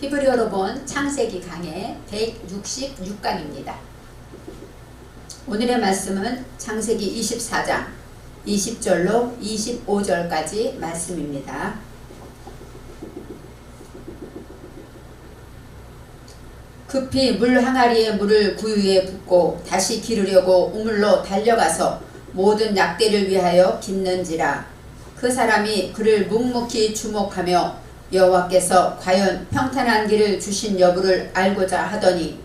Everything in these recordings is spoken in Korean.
히브리어로 본 창세기 강의 166강입니다. 오늘의 말씀은 창세기 24장 20절로 25절까지 말씀입니다. 급히 물 항아리에 물을 구유에 붓고 다시 기르려고 우물로 달려가서 모든 약대를 위하여 깃는지라. 그 사람이 그를 묵묵히 주목하며 여호와께서 과연 평탄한 길을 주신 여부를 알고자 하더니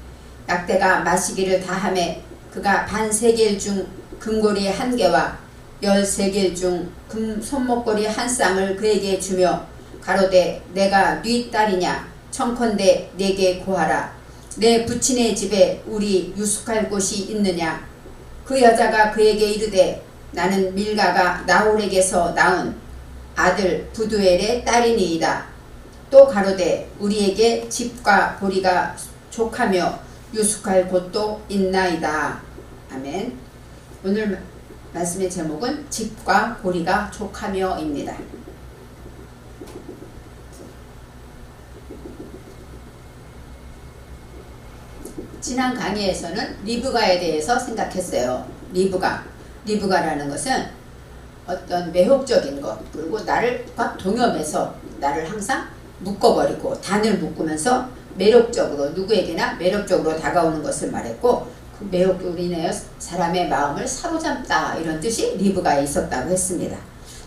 약대가 마시기를 다하매 그가 반세겔 중 금고리 1개와 13겔 중 금 손목고리 1쌍을 그에게 주며 가로되 내가 네 딸이냐 청컨대 내게 고하라. 내 부친의 집에 우리 유숙할 곳이 있느냐. 그 여자가 그에게 이르되 나는 밀가가 나홀에게서 낳은 아들 부두엘의 딸이니이다. 또 가로되 우리에게 집과 보리가 족하며 유숙할 곳도 있나이다. 아멘. 오늘 말씀의 제목은 집과 보리가 족하며 입니다. 지난 강의에서는 리브가에 대해서 생각했어요. 리브가라는 것은 어떤 매혹적인 것, 그리고 나를 동염해서 나를 항상 묶어버리고 단을 묶으면서 매력적으로 누구에게나 매력적으로 다가오는 것을 말했고, 그 매혹으로 인하여 사람의 마음을 사로잡다, 이런 뜻이 리브가에 있었다고 했습니다.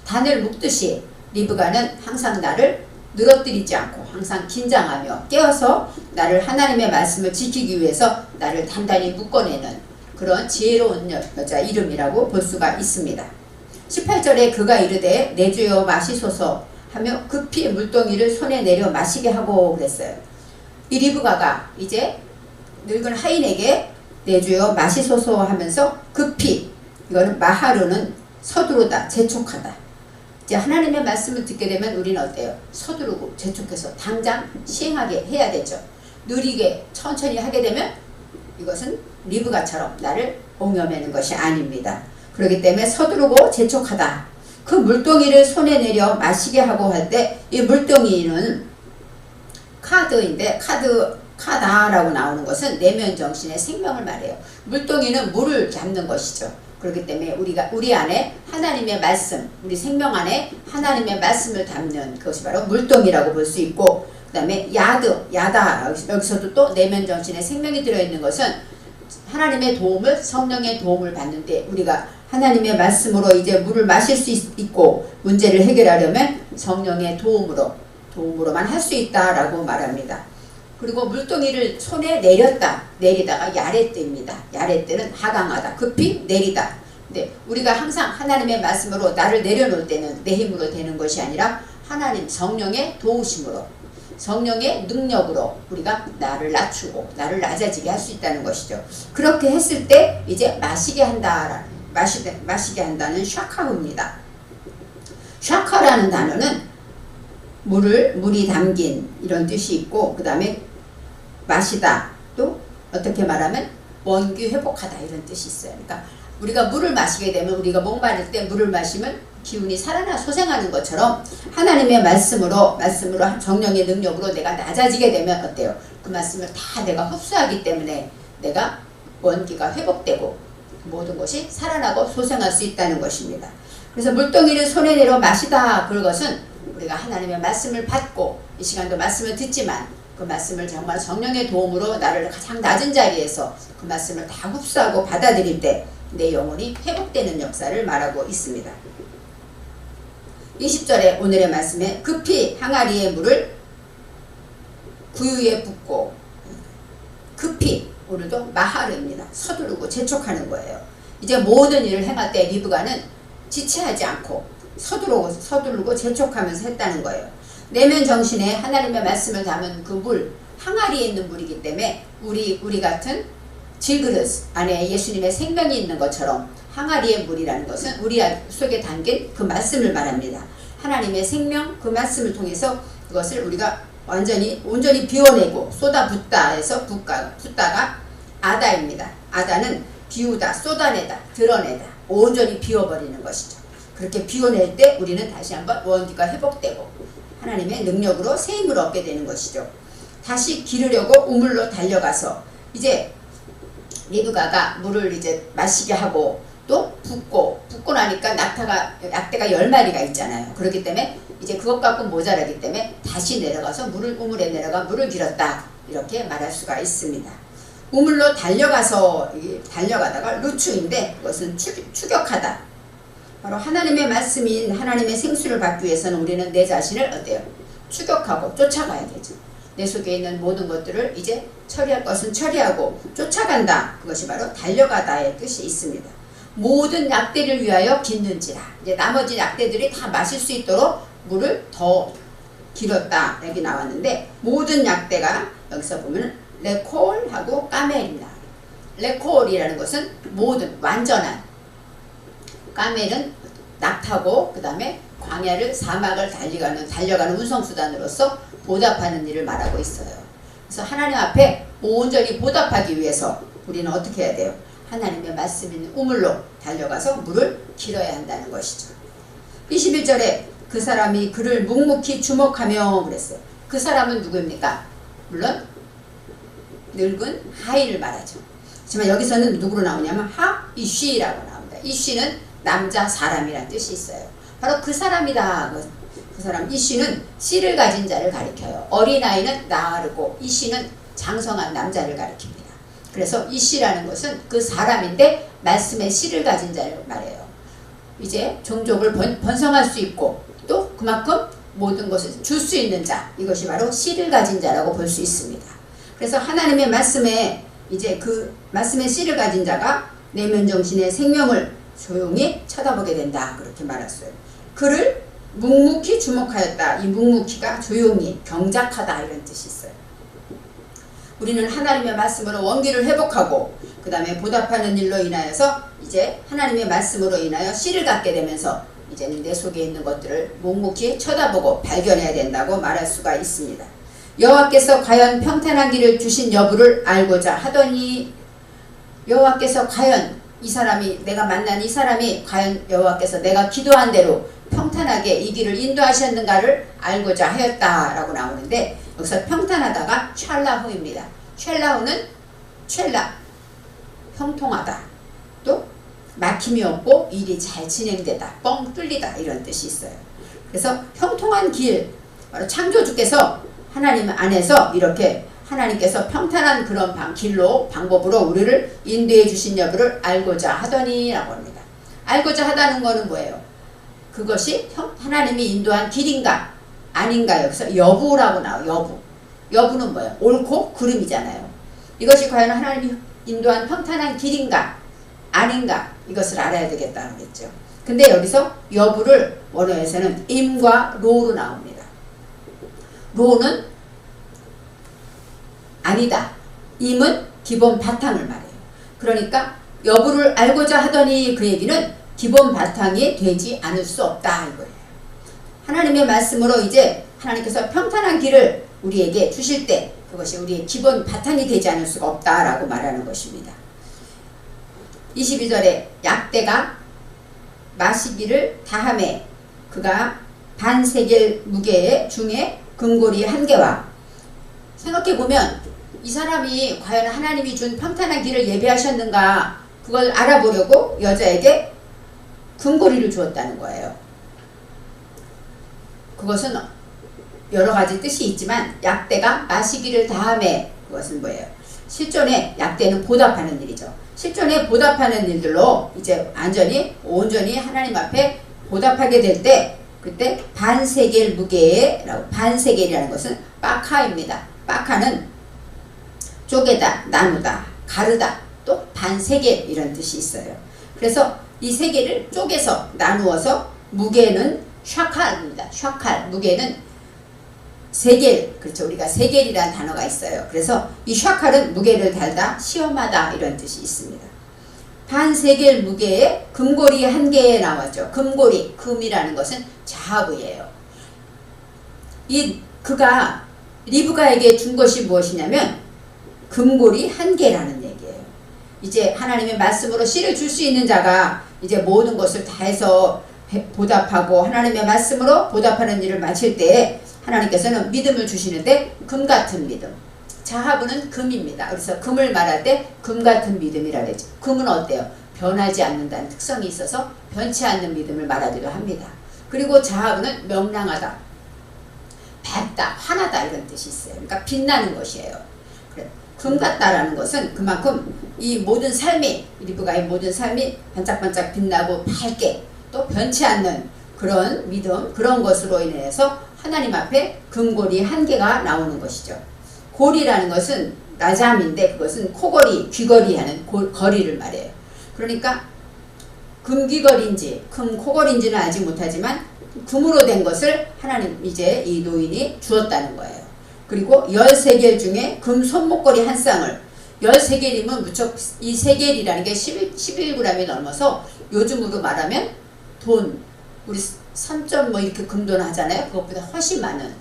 단을 묶듯이 리브가는 항상 나를 늘어뜨리지 않고 항상 긴장하며 깨어서 나를 하나님의 말씀을 지키기 위해서 나를 단단히 묶어내는 그런 지혜로운 여자 이름이라고 볼 수가 있습니다. 18절에 그가 이르되 내 주여 마시소서 하며 급히 물동이를 손에 내려 마시게 하고 그랬어요. 이 리브가가 이제 늙은 하인에게 내 주여 마시소서 하면서 급히, 이거는 마하르는 서두르다, 재촉하다. 이제 하나님의 말씀을 듣게 되면 우리는 어때요? 서두르고 재촉해서 당장 시행하게 해야 되죠. 느리게 천천히 하게 되면 이것은 리브가처럼 나를 옹여매는 것이 아닙니다. 그렇기 때문에 서두르고 재촉하다. 그 물동이를 손에 내려 마시게 하고 할 때 이 물동이는 카드인데 카다라고 나오는 것은 내면 정신의 생명을 말해요. 물동이는 물을 잡는 것이죠. 그렇기 때문에 우리 안에 하나님의 말씀, 우리 생명 안에 하나님의 말씀을 담는 그것이 바로 물동이라고 볼 수 있고, 그 다음에 야다, 여기서도 또 내면 정신의 생명이 들어있는 것은 하나님의 도움을, 성령의 도움을 받는데, 우리가 하나님의 말씀으로 이제 물을 마실 수 있고 문제를 해결하려면 성령의 도움으로만 할 수 있다라고 말합니다. 그리고 물동이를 손에 내리다가 야레뜨입니다. 야레뜨는 하강하다, 급히 내리다. 근데 우리가 항상 하나님의 말씀으로 나를 내려놓을 때는 내 힘으로 되는 것이 아니라 하나님 성령의 도우심으로, 성령의 능력으로 우리가 나를 낮추고 나를 낮아지게 할 수 있다는 것이죠. 그렇게 했을 때 이제 마시게 한다는 샤카입니다. 샤카라는 단어는 물이 담긴 이런 뜻이 있고, 그 다음에 마시다, 또 어떻게 말하면 원기 회복하다, 이런 뜻이 있어요. 그러니까 우리가 물을 마시게 되면, 우리가 목마를 때 물을 마시면 기운이 살아나 소생하는 것처럼 하나님의 말씀으로 정령의 능력으로 내가 낮아지게 되면 어때요? 그 말씀을 다 내가 흡수하기 때문에 내가 원기가 회복되고 모든 것이 살아나고 소생할 수 있다는 것입니다. 그래서 물동이를 손에 내려 마시다, 그것은 우리가 하나님의 말씀을 받고 이 시간도 말씀을 듣지만 그 말씀을 정말 성령의 도움으로 나를 가장 낮은 자리에서 그 말씀을 다 흡수하고 받아들일 때 내 영혼이 회복되는 역사를 말하고 있습니다. 20절에 오늘의 말씀에 급히 항아리의 물을 구유에 붓고, 급히, 오늘도 마하르입니다. 서두르고 재촉하는 거예요. 이제 모든 일을 행할 때 리브가는 지체하지 않고 서두르고 재촉하면서 했다는 거예요. 내면 정신에 하나님의 말씀을 담은 그 물, 항아리에 있는 물이기 때문에 우리 같은 질그릇 안에 예수님의 생명이 있는 것처럼 항아리의 물이라는 것은 우리 속에 담긴 그 말씀을 말합니다. 하나님의 생명, 그 말씀을 통해서 그것을 우리가 온전히 비워내고 쏟아붓다 해서 붓다가 아다입니다. 아다는 비우다, 쏟아내다, 드러내다, 온전히 비워버리는 것이죠. 그렇게 비워낼 때 우리는 다시 한번 원기가 회복되고 하나님의 능력으로 새 힘을 얻게 되는 것이죠. 다시 기르려고 우물로 달려가서 이제 리브가가 물을 이제 마시게 하고 또 붓고 나니까 약대가 10마리가 있잖아요. 그렇기 때문에 이제 그것 갖고 모자라기 때문에 다시 내려가서 우물에 내려가 물을 길었다. 이렇게 말할 수가 있습니다. 우물로 달려가다가 루추인데 그것은 추격하다. 바로 하나님의 말씀인 하나님의 생수를 받기 위해서는 우리는 내 자신을 어때요? 추격하고 쫓아가야 되죠. 내 속에 있는 모든 것들을 이제 처리할 것은 처리하고 쫓아간다. 그것이 바로 달려가다의 뜻이 있습니다. 모든 약대를 위하여 깃는지라. 이제 나머지 약대들이 다 마실 수 있도록 물을 더 길었다. 여기 나왔는데 모든 약대가 여기서 보면 레콜하고 까멜이나 레콜이라는 것은 모든 완전한, 까멜은 낙타고 그 다음에 광야를 사막을 달려가는 운송수단으로서 보답하는 일을 말하고 있어요. 그래서 하나님 앞에 온전히 보답하기 위해서 우리는 어떻게 해야 돼요? 하나님의 말씀 있는 우물로 달려가서 물을 길어야 한다는 것이죠. 21절에 그 사람이 그를 묵묵히 주목하며 그랬어요. 그 사람은 누구입니까? 물론 늙은 하인을 말하죠. 하지만 여기서는 누구로 나오냐면 이쉬라고 나옵니다. 이쉬는 남자 사람이라는 뜻이 있어요. 바로 그 사람이다. 그 사람 이쉬는 씨를 가진 자를 가리켜요. 어린아이는 나르고 이쉬는 장성한 남자를 가리킵니다. 그래서 이쉬라는 것은 그 사람인데 말씀의 씨를 가진 자를 말해요. 이제 종족을 번성할 수 있고 또 그만큼 모든 것을 줄 수 있는 자, 이것이 바로 씨를 가진 자라고 볼 수 있습니다. 그래서 하나님의 말씀에 이제 그 말씀의 씨를 가진 자가 내면 정신의 생명을 조용히 쳐다보게 된다. 그렇게 말했어요. 그를 묵묵히 주목하였다. 이 묵묵히가 조용히, 경작하다 이런 뜻이 있어요. 우리는 하나님의 말씀으로 원기를 회복하고 그 다음에 보답하는 일로 인하여서 이제 하나님의 말씀으로 인하여 씨를 갖게 되면서 이제는 내 속에 있는 것들을 묵묵히 쳐다보고 발견해야 된다고 말할 수가 있습니다. 여호와께서 과연 평탄한 길을 주신 여부를 알고자 하더니, 여호와께서 과연 이 사람이, 내가 만난 이 사람이 과연 여호와께서 내가 기도한 대로 평탄하게 이 길을 인도하셨는가를 알고자 하였다라고 나오는데, 여기서 평탄하다가 샬라후입니다. 샬라후는 형통하다, 또 막힘이 없고 일이 잘 진행되다, 뻥 뚫리다 이런 뜻이 있어요. 그래서 형통한 길, 바로 창조주께서 하나님 안에서 이렇게 하나님께서 평탄한 그런 방법으로 우리를 인도해 주신 여부를 알고자 하더니 라고 합니다. 알고자 하다는 거는 뭐예요? 그것이 하나님이 인도한 길인가 아닌가, 여기서 여부라고 나와요. 여부는 뭐예요? 옳고 그름이잖아요. 이것이 과연 하나님이 인도한 평탄한 길인가 아닌가, 이것을 알아야 되겠다는 거겠죠. 근데 여기서 여부를 원어에서는 임과 로로 나옵니다. 로는 아니다, 임은 기본 바탕을 말해요. 그러니까 여부를 알고자 하더니 그 얘기는 기본 바탕이 되지 않을 수 없다 이거예요. 하나님의 말씀으로 이제 하나님께서 평탄한 길을 우리에게 주실 때 그것이 우리의 기본 바탕이 되지 않을 수가 없다라고 말하는 것입니다. 22절에 약대가 마시기를 다함에 그가 반세겔 무게 중에 금고리 1개와, 생각해보면 이 사람이 과연 하나님이 준 평탄한 길을 예배하셨는가 그걸 알아보려고 여자에게 금고리를 주었다는 거예요. 그것은 여러 가지 뜻이 있지만 약대가 마시기를 다함에, 그것은 뭐예요? 실존에 약대는 보답하는 일이죠. 실존에 보답하는 일들로 이제 온전히 하나님 앞에 보답하게 될 때, 그때 반세겔 무게라고, 반세겔이라는 것은 빠카입니다. 빠카는 쪼개다, 나누다, 가르다, 또 반세겔 이런 뜻이 있어요. 그래서 이 세 개를 쪼개서 나누어서 무게는 샤칼입니다. 샤칼, 무게는 세겔, 그렇죠. 우리가 세겔이라는 단어가 있어요. 그래서 이 샤칼은 무게를 달다, 시험하다 이런 뜻이 있습니다. 반세겔 무게에 금고리 1개에 나왔죠. 금고리, 금이라는 것은 자하부예요. 그가 리브가에게 준 것이 무엇이냐면 금고리 1개라는 얘기예요. 이제 하나님의 말씀으로 씨를 줄 수 있는 자가 이제 모든 것을 다해서 보답하고 하나님의 말씀으로 보답하는 일을 마칠 때 하나님께서는 믿음을 주시는데 금 같은 믿음. 자하부는 금입니다. 그래서 금을 말할 때 금 같은 믿음이라 그랬죠. 금은 어때요? 변하지 않는다는 특성이 있어서 변치 않는 믿음을 말하기도 합니다. 그리고 자하부는 명랑하다, 밝다, 환하다 이런 뜻이 있어요. 그러니까 빛나는 것이에요. 그래. 금 같다라는 것은 그만큼 이 모든 삶이, 리브가의 모든 삶이 반짝반짝 빛나고 밝게 또 변치 않는 그런 믿음, 그런 것으로 인해서 하나님 앞에 금고리 한 개가 나오는 것이죠. 고리라는 것은 나잠인데 그것은 코걸이, 귀걸이 하는 거리를 말해요. 그러니까 금귀걸인지 금코걸인지는 알지 못하지만 금으로 된 것을 하나님 이제 이 노인이 주었다는 거예요. 그리고 13겔 중에 금 손목걸이 한 쌍을, 13겔이면 무척, 이 3겔이라는 게 11g이 넘어서 요즘으로 말하면 돈, 우리 3점 뭐 이렇게 금돈 하잖아요. 그것보다 훨씬 많은,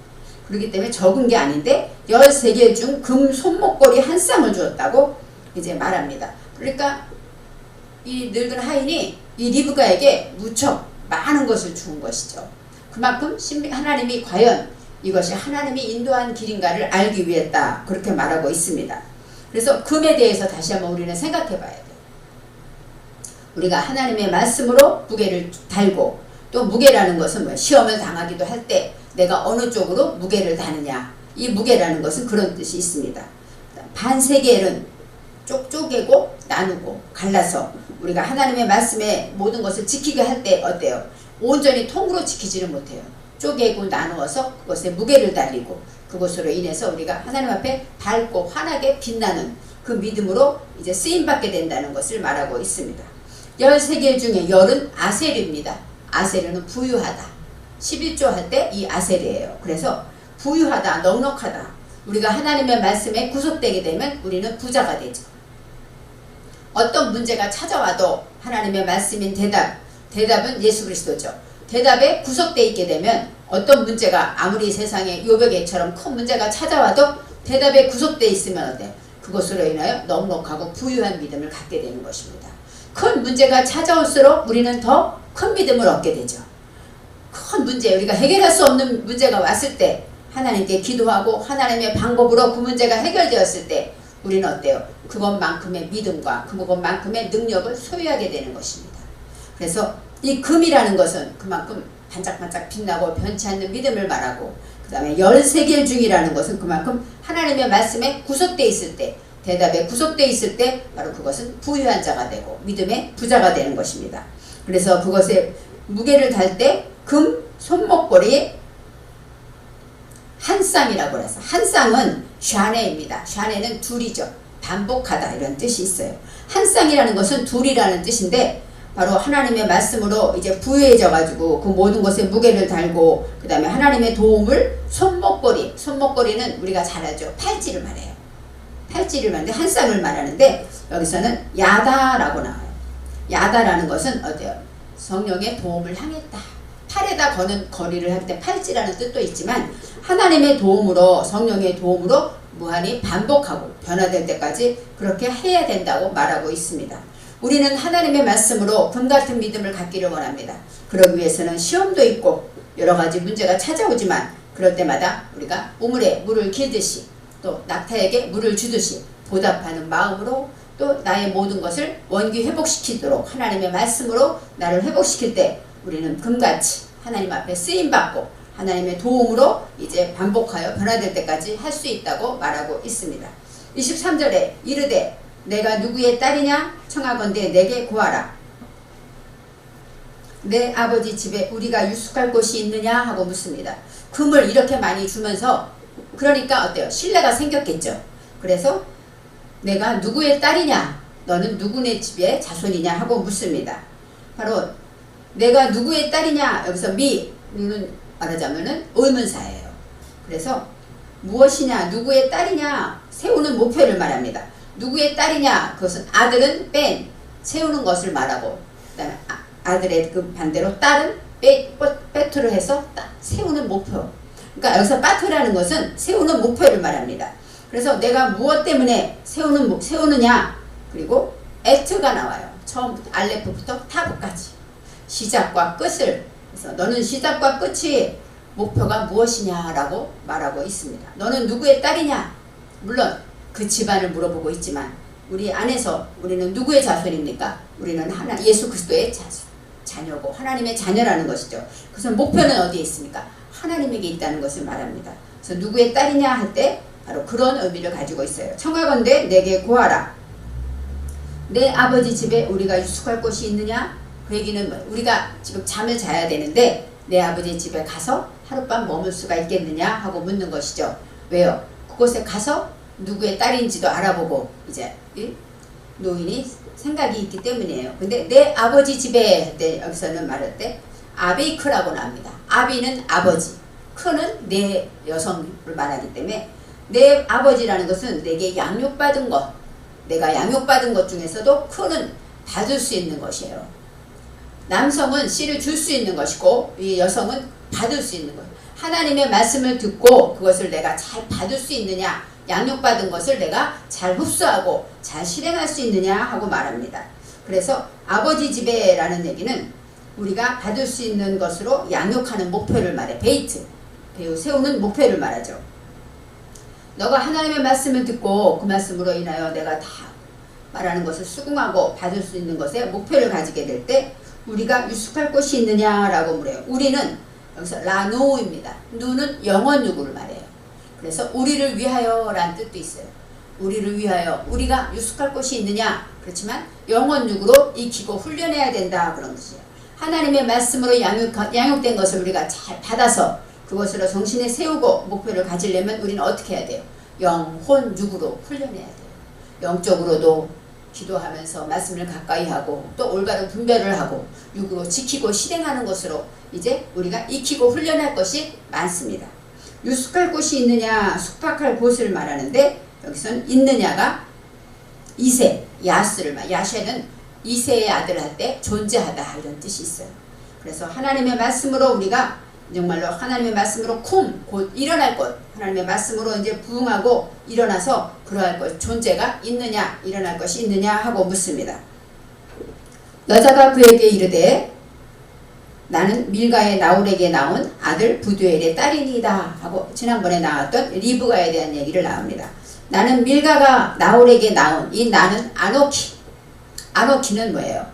그렇기 때문에 적은 게 아닌데 13개 중 금 손목걸이 한 쌍을 주었다고 이제 말합니다. 그러니까 이 늙은 하인이 이 리브가에게 무척 많은 것을 준 것이죠. 그만큼 하나님이 과연 이것이 하나님이 인도한 길인가를 알기 위했다, 그렇게 말하고 있습니다. 그래서 금에 대해서 다시 한번 우리는 생각해 봐야 돼요. 우리가 하나님의 말씀으로 무게를 달고, 또 무게라는 것은 뭐 시험을 당하기도 할 때 내가 어느 쪽으로 무게를 다느냐, 이 무게라는 것은 그런 뜻이 있습니다. 반세겔은 쪼개고 나누고 갈라서 우리가 하나님의 말씀에 모든 것을 지키게 할 때 어때요? 온전히 통으로 지키지는 못해요. 쪼개고 나누어서 그것에 무게를 달리고 그것으로 인해서 우리가 하나님 앞에 밝고 환하게 빛나는 그 믿음으로 이제 쓰임받게 된다는 것을 말하고 있습니다. 13개 중에 열은 아셀입니다. 아셀은 부유하다. 11조 할 때 이 아셀이에요. 그래서 부유하다, 넉넉하다. 우리가 하나님의 말씀에 구속되게 되면 우리는 부자가 되죠. 어떤 문제가 찾아와도 하나님의 말씀인 대답은 예수 그리스도죠. 대답에 구속되어 있게 되면 어떤 문제가 아무리 세상에 요백에처럼 큰 문제가 찾아와도 대답에 구속되어 있으면 어때요? 그것으로 인하여 넉넉하고 부유한 믿음을 갖게 되는 것입니다. 큰 문제가 찾아올수록 우리는 더 큰 믿음을 얻게 되죠. 큰 문제, 우리가 해결할 수 없는 문제가 왔을 때 하나님께 기도하고 하나님의 방법으로 그 문제가 해결되었을 때 우리는 어때요? 그것만큼의 믿음과 그것만큼의 능력을 소유하게 되는 것입니다. 그래서 이 금이라는 것은 그만큼 반짝반짝 빛나고 변치 않는 믿음을 말하고, 그 다음에 13개 중이라는 것은 그만큼 하나님의 말씀에 구속되어 있을 때, 대답에 구속되어 있을 때 바로 그것은 부유한 자가 되고 믿음의 부자가 되는 것입니다. 그래서 그것에 무게를 달 때 금 손목걸이 한 쌍이라고 해서, 한 쌍은 샤네입니다. 샤네는 둘이죠. 반복하다 이런 뜻이 있어요. 한 쌍이라는 것은 둘이라는 뜻인데 바로 하나님의 말씀으로 이제 부유해져 가지고 그 모든 것에 무게를 달고, 그 다음에 하나님의 도움을 손목걸이는 우리가 잘 알죠. 팔찌를 말해요. 팔찌를 말하는데 한 쌍을 말하는데 여기서는 야다라고 나와요. 야다라는 것은 어때요? 성령의 도움을 향했다. 팔에다 거는 거리를 할 때 팔찌라는 뜻도 있지만 하나님의 도움으로, 성령의 도움으로 무한히 반복하고 변화될 때까지 그렇게 해야 된다고 말하고 있습니다. 우리는 하나님의 말씀으로 금같은 믿음을 갖기를 원합니다. 그러기 위해서는 시험도 있고 여러 가지 문제가 찾아오지만 그럴 때마다 우리가 우물에 물을 길듯이 또 낙타에게 물을 주듯이 보답하는 마음으로 또 나의 모든 것을 원기 회복시키도록 하나님의 말씀으로 나를 회복시킬 때 우리는 금같이 하나님 앞에 쓰임받고 하나님의 도움으로 이제 반복하여 변화될 때까지 할 수 있다고 말하고 있습니다. 23절에 이르되 내가 누구의 딸이냐 청하건대 내게 구하라. 내 아버지 집에 우리가 유숙할 곳이 있느냐 하고 묻습니다. 금을 이렇게 많이 주면서 그러니까 어때요? 신뢰가 생겼겠죠. 그래서 내가 누구의 딸이냐, 너는 누구네 집의 자손이냐 하고 묻습니다. 바로 내가 누구의 딸이냐, 여기서 미는 말하자면은 의문사예요. 그래서 무엇이냐, 누구의 딸이냐 세우는 목표를 말합니다. 누구의 딸이냐, 그것은 아들은 뺀 세우는 것을 말하고, 그 다음에 아들의 그 반대로 딸은 빼트를 해서 세우는 목표. 그러니까 여기서 빠트라는 것은 세우는 목표를 말합니다. 그래서 내가 무엇 때문에 세우느냐, 그리고 에트가 나와요. 처음부터 알레프부터 타브까지 시작과 끝을. 그래서 너는 시작과 끝이 목표가 무엇이냐라고 말하고 있습니다. 너는 누구의 딸이냐? 물론 그 집안을 물어보고 있지만 우리 안에서 우리는 누구의 자손입니까? 우리는 예수 그리스도의 자녀고 하나님의 자녀라는 것이죠. 그래서 목표는 어디에 있습니까? 하나님에게 있다는 것을 말합니다. 그래서 누구의 딸이냐 할 때 바로 그런 의미를 가지고 있어요. 청하건대 내게 구하라. 내 아버지 집에 우리가 유숙할 곳이 있느냐? 그 얘기는 우리가 지금 잠을 자야 되는데 내 아버지 집에 가서 하룻밤 머물 수가 있겠느냐 하고 묻는 것이죠. 왜요? 그곳에 가서 누구의 딸인지도 알아보고 이제 노인이 생각이 있기 때문이에요. 근데 내 아버지 집에 할 때 여기서는 말할 때 아비크라고 나옵니다. 아비는 아버지, 크는 내 여성을 말하기 때문에 내 아버지라는 것은 내게 양육받은 것, 내가 양육받은 것 중에서도 크는 받을 수 있는 것이에요. 남성은 씨를 줄 수 있는 것이고 이 여성은 받을 수 있는 것. 하나님의 말씀을 듣고 그것을 내가 잘 받을 수 있느냐, 양육받은 것을 내가 잘 흡수하고 잘 실행할 수 있느냐 하고 말합니다. 그래서 아버지 집에라는 얘기는 우리가 받을 수 있는 것으로 양육하는 목표를 말해. 베이트, 배우 세우는 목표를 말하죠. 너가 하나님의 말씀을 듣고 그 말씀으로 인하여 내가 다 말하는 것을 수긍하고 받을 수 있는 것에 목표를 가지게 될 때 우리가 유숙할 곳이 있느냐라고 물어요. 우리는 여기서 라노우입니다. 누는 영원 누구를 말해요. 그래서 우리를 위하여 라는 뜻도 있어요. 우리를 위하여 우리가 유숙할 곳이 있느냐? 그렇지만 영원 육으로 익히고 훈련해야 된다 그런 것이에요. 하나님의 말씀으로 양육된 것을 우리가 잘 받아서 그것으로 정신에 세우고 목표를 가지려면 우리는 어떻게 해야 돼요? 영혼 육으로 훈련해야 돼요. 영적으로도 기도하면서 말씀을 가까이 하고 또 올바른 분별을 하고 육으로 지키고 실행하는 것으로 이제 우리가 익히고 훈련할 것이 많습니다. 유숙할 곳이 있느냐, 숙박할 곳을 말하는데 여기서는 있느냐가 이세, 야스를 말. 야셰는 이세의 아들 할 때 존재하다 이런 뜻이 있어요. 그래서 하나님의 말씀으로 우리가 정말로 하나님의 말씀으로 곧 일어날 것, 하나님의 말씀으로 이제 부응하고 일어나서 그러할 것, 존재가 있느냐, 일어날 것이 있느냐 하고 묻습니다. 여자가 그에게 이르되 나는 밀가의 나홀에게 나온 아들 부두엘의 딸이니이다 하고 지난번에 나왔던 리브가에 대한 얘기를 나옵니다. 나는 밀가가 나홀에게 나온 이 나는 아노키. 아노키는 뭐예요?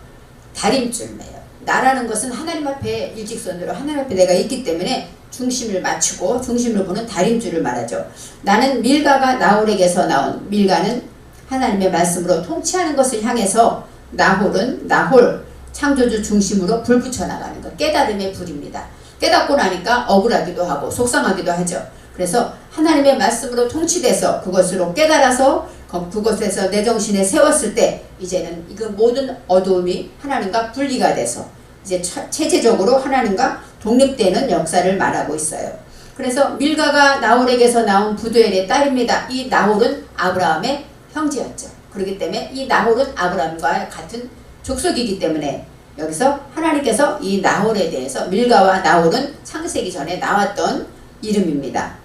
다림줄이에요. 나라는 것은 하나님 앞에 일직선으로 하나님 앞에 내가 있기 때문에 중심을 맞추고 중심을 보는 다림줄을 말하죠. 나는 밀가가 나홀에게서 나온 밀가는 하나님의 말씀으로 통치하는 것을 향해서 나홀은 나홀 창조주 중심으로 불 붙여나가는 것. 깨달음의 불입니다. 깨닫고 나니까 억울하기도 하고 속상하기도 하죠. 그래서 하나님의 말씀으로 통치돼서 그것으로 깨달아서 그곳에서 내 정신에 세웠을 때 이제는 그 모든 어두움이 하나님과 분리가 돼서 이제 체제적으로 하나님과 독립되는 역사를 말하고 있어요. 그래서 밀가가 나홀에게서 나온 부두엘의 딸입니다. 이 나홀은 아브라함의 형제였죠. 그렇기 때문에 이 나홀은 아브라함과 같은 족속이기 때문에 여기서 하나님께서 이 나홀에 대해서 밀가와 나홀은 창세기 전에 나왔던 이름입니다.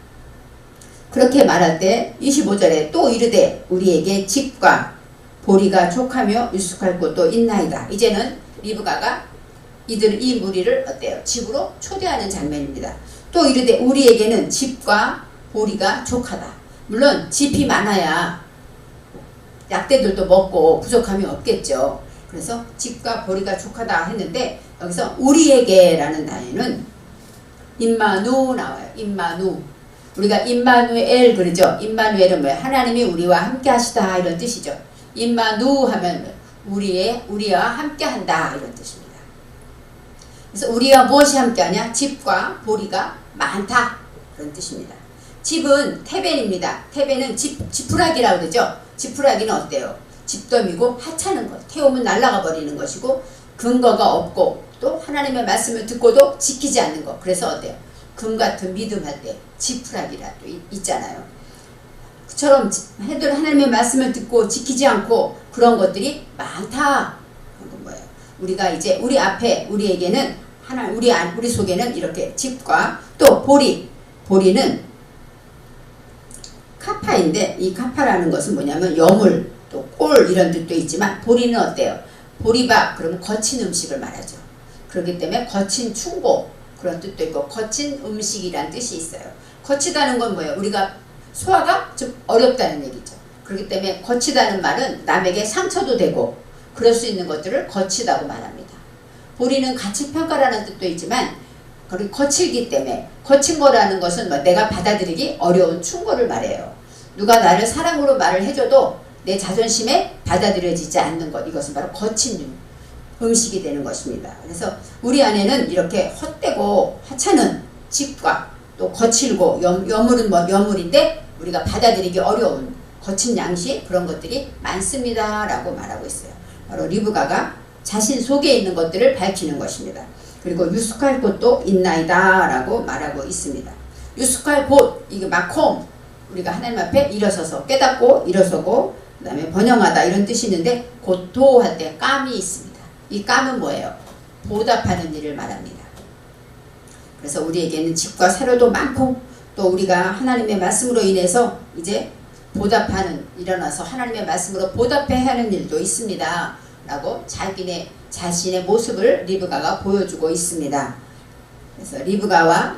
그렇게 말할 때 25절에 또 이르되 우리에게 집과 보리가 족하며 유숙할 곳도 있나이다. 이제는 리브가가 이 무리를 어때요? 집으로 초대하는 장면입니다. 또 이르되 우리에게는 집과 보리가 족하다. 물론 집이 많아야 약대들도 먹고 부족함이 없겠죠. 그래서 집과 보리가 족하다 했는데 여기서 우리에게라는 단어는 임마누 나와요. 임마누. 우리가 임마누엘 그러죠. 임마누엘은 뭐예요? 하나님이 우리와 함께 하시다 이런 뜻이죠. 임마누 하면 우리와 함께 한다 이런 뜻입니다. 그래서 우리와 무엇이 함께 하냐? 집과 보리가 많다 그런 뜻입니다. 집은 테벤입니다. 테벤은 지푸라기라고 그러죠. 지푸라기는 어때요? 집더미고 하찮은 것. 태우면 날아가 버리는 것이고 근거가 없고 또 하나님의 말씀을 듣고도 지키지 않는 것. 그래서 어때요? 금 같은 믿음 할 때 지푸라기라도 있잖아요. 그처럼 하나님의 말씀을 듣고 지키지 않고 그런 것들이 많다. 그건 뭐예요? 우리가 이제 우리 앞에 우리에게는 우리 속에는 이렇게 집과 또 보리는 카파인데 이 카파라는 것은 뭐냐면 여물 또 꼴 이런 뜻도 있지만 보리는 어때요? 보리밥 그러면 거친 음식을 말하죠. 그렇기 때문에 거친 충고 그런 뜻도 있고 거친 음식이란 뜻이 있어요. 거치다는 건 뭐예요? 우리가 소화가 좀 어렵다는 얘기죠. 그렇기 때문에 거치다는 말은 남에게 상처도 되고 그럴 수 있는 것들을 거치다고 말합니다. 보리는 가치평가라는 뜻도 있지만 그리고 거칠기 때문에 거친 거라는 것은 뭐 내가 받아들이기 어려운 충고를 말해요. 누가 나를 사랑으로 말을 해줘도 내 자존심에 받아들여지지 않는 것, 이것은 바로 거친 음식이 되는 것입니다. 그래서 우리 안에는 이렇게 헛되고 하찮은 집과 또 거칠고 여물은 뭐 여물인데 우리가 받아들이기 어려운 거친 양식 그런 것들이 많습니다 라고 말하고 있어요. 바로 리브가가 자신 속에 있는 것들을 밝히는 것입니다. 그리고 유숙할 곳도 있나이다 라고 말하고 있습니다. 유숙할 곳, 이게 마콤, 우리가 하나님 앞에 일어서서 깨닫고 일어서고 그 다음에 번영하다 이런 뜻이 있는데 고토할 때 깜이 있습니다. 이 깜은 뭐예요? 보답하는 일을 말합니다. 그래서 우리에게는 집과 사료도 많고 또 우리가 하나님의 말씀으로 인해서 이제 보답하는, 일어나서 하나님의 말씀으로 보답해야 하는 일도 있습니다 라고 자신의 모습을 리브가가 보여주고 있습니다. 그래서 리브가와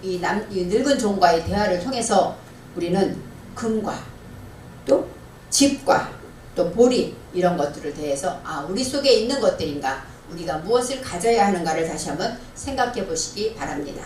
이 늙은 종과의 대화를 통해서 우리는 금과 또 집과 또 보리 이런 것들을 대해서 우리 속에 있는 것들인가, 우리가 무엇을 가져야 하는가를 다시 한번 생각해 보시기 바랍니다.